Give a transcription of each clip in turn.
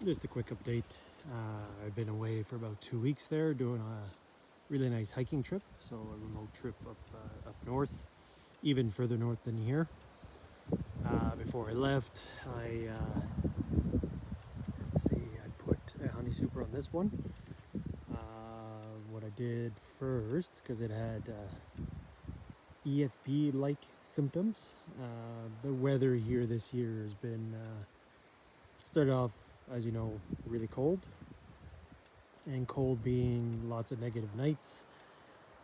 Just a quick update. I've been away for about 2 weeks there doing a really nice hiking trip. So a remote trip up north, even further north than here. Before I left, let's see, I put a honey super on this one. What I did first, because it had EFB-like symptoms. The weather here this year has been started off, as you know, really cold, and cold being lots of negative nights,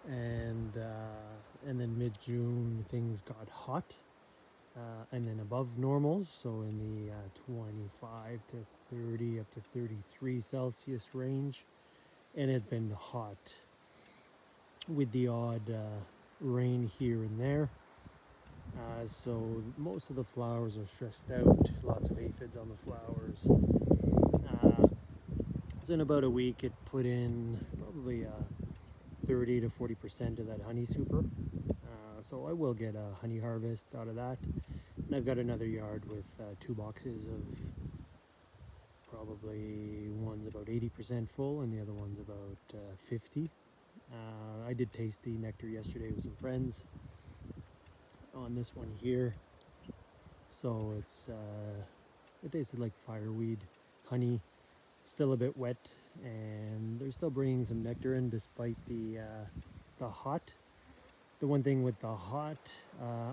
and then mid-June things got hot, and then above normals, so in the 25 to 30 up to 33 Celsius range, and it's been hot with the odd rain here and there. So most of the flowers are stressed out, lots of aphids on the flowers. So in about a week it put in probably 30 to 40% of that honey super. So I will get a honey harvest out of that. And I've got another yard with 2 boxes of probably, one's about 80% full and the other one's about 50. I did taste the nectar yesterday with some friends on this one here. So it tasted like fireweed honey, still a bit wet, and they're still bringing some nectar in despite the hot. The one thing with the hot,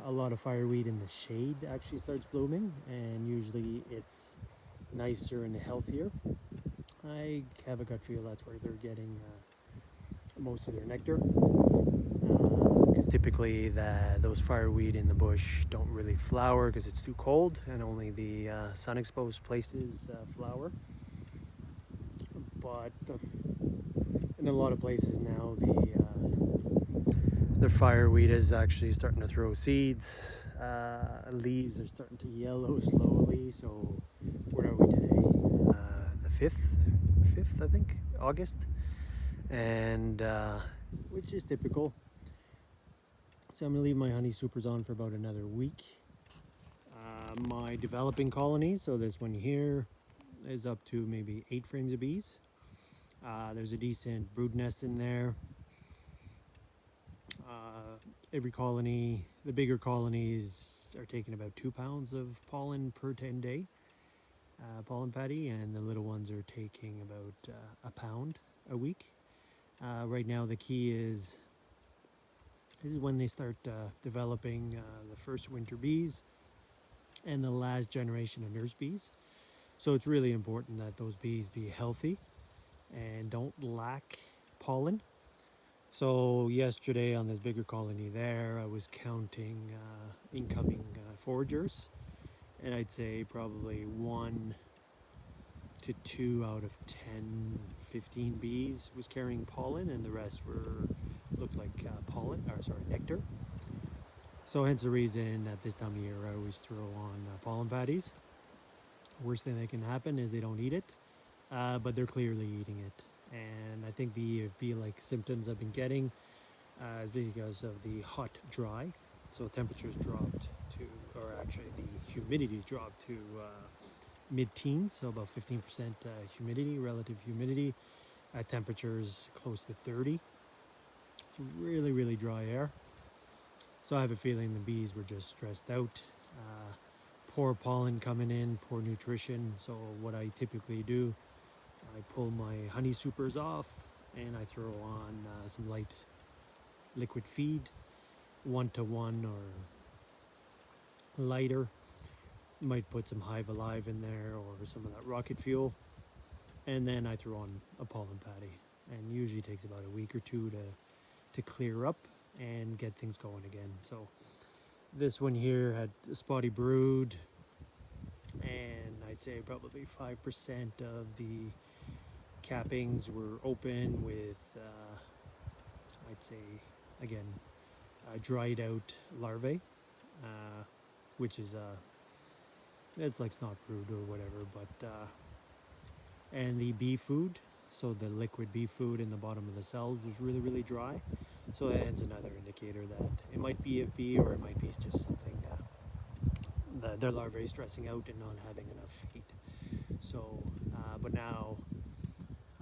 a lot of fireweed in the shade actually starts blooming, and usually it's nicer and healthier. I have a gut feel that's where they're getting most of their nectar, because typically those fireweed in the bush don't really flower because it's too cold, and only the sun exposed places flower. But in a lot of places now, the fireweed is actually starting to throw seeds. Leaves are starting to yellow slowly. So where are we today? The 5th, I think, August, and which is typical. So I'm gonna leave my honey supers on for about another week. My developing colonies, so this one here is up to maybe 8 frames of bees. There's a decent brood nest in there. Every colony, the bigger colonies are taking about 2 pounds of pollen per 10-day pollen patty, and the little ones are taking about a pound a week. Right now the key is this is when they start developing the first winter bees and the last generation of nurse bees. So it's really important that those bees be healthy and don't lack pollen. So yesterday on this bigger colony there, I was counting incoming foragers, and I'd say probably 1 to 2 out of 10, 15 bees was carrying pollen, and the rest looked like nectar. So hence the reason at this time of year I always throw on pollen patties. Worst thing that can happen is they don't eat it, but they're clearly eating it. And I think the EFB-like symptoms I've been getting is basically because of the hot dry. So temperatures dropped to, or actually the humidity dropped to mid-teens, so about 15% humidity, relative humidity, at temperatures close to 30. It's really, really dry air. So I have a feeling the bees were just stressed out. Poor pollen coming in, poor nutrition. So what I typically do, I pull my honey supers off and I throw on some light liquid feed, 1-to-1 or lighter. Might put some Hive Alive in there or some of that rocket fuel, and then I throw on a pollen patty, and usually takes about a week or two to clear up and get things going again. So this one here had a spotty brood, and I'd say probably 5% of the cappings were open with I'd say again dried out larvae, which is it's like snot brood or whatever, but and the bee food, so the liquid bee food in the bottom of the cells was really, really dry. So that's another indicator that it might be EFB, or it might be just something their larvae stressing out and not having enough feed. So But now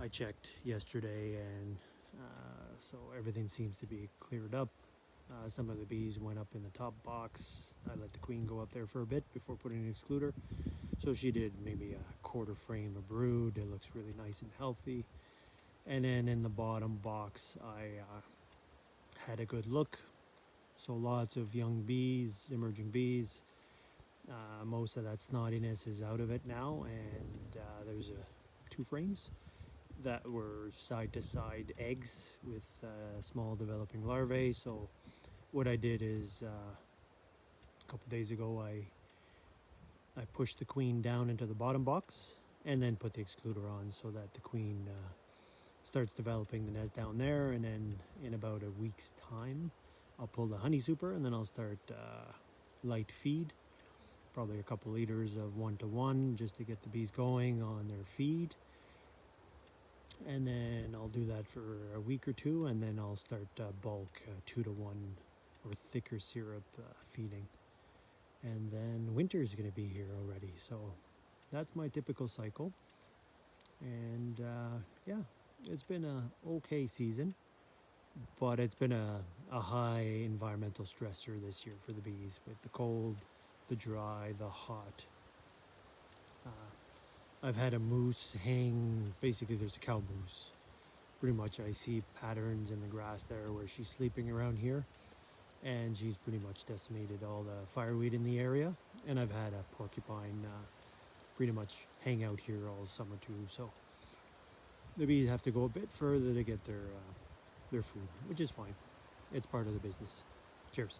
I checked yesterday, and so everything seems to be cleared up. Some of the bees went up in the top box. I let the queen go up there for a bit before putting an excluder. So she did maybe a quarter frame of brood. It looks really nice and healthy. And then in the bottom box, I had a good look. So lots of young bees, emerging bees. Most of that snottiness is out of it now, and there's two frames that were side to side eggs with small developing larvae. So what I did is a couple days ago I pushed the queen down into the bottom box and then put the excluder on so that the queen starts developing the nest down there, and then in about a week's time I'll pull the honey super, and then I'll start light feed, probably a couple liters of 1-to-1 just to get the bees going on their feed. And then I'll do that for a week or two, and then I'll start bulk 2-to-1 or thicker syrup feeding. And then winter is going to be here already, so that's my typical cycle. And yeah, it's been a okay season, but it's been a high environmental stressor this year for the bees, with the cold, the dry, the hot. I've had a moose hang, basically there's a cow moose. Pretty much I see patterns in the grass there where she's sleeping around here, and she's pretty much decimated all the fireweed in the area. And I've had a porcupine pretty much hang out here all summer too. So the bees have to go a bit further to get their food, which is fine. It's part of the business. Cheers.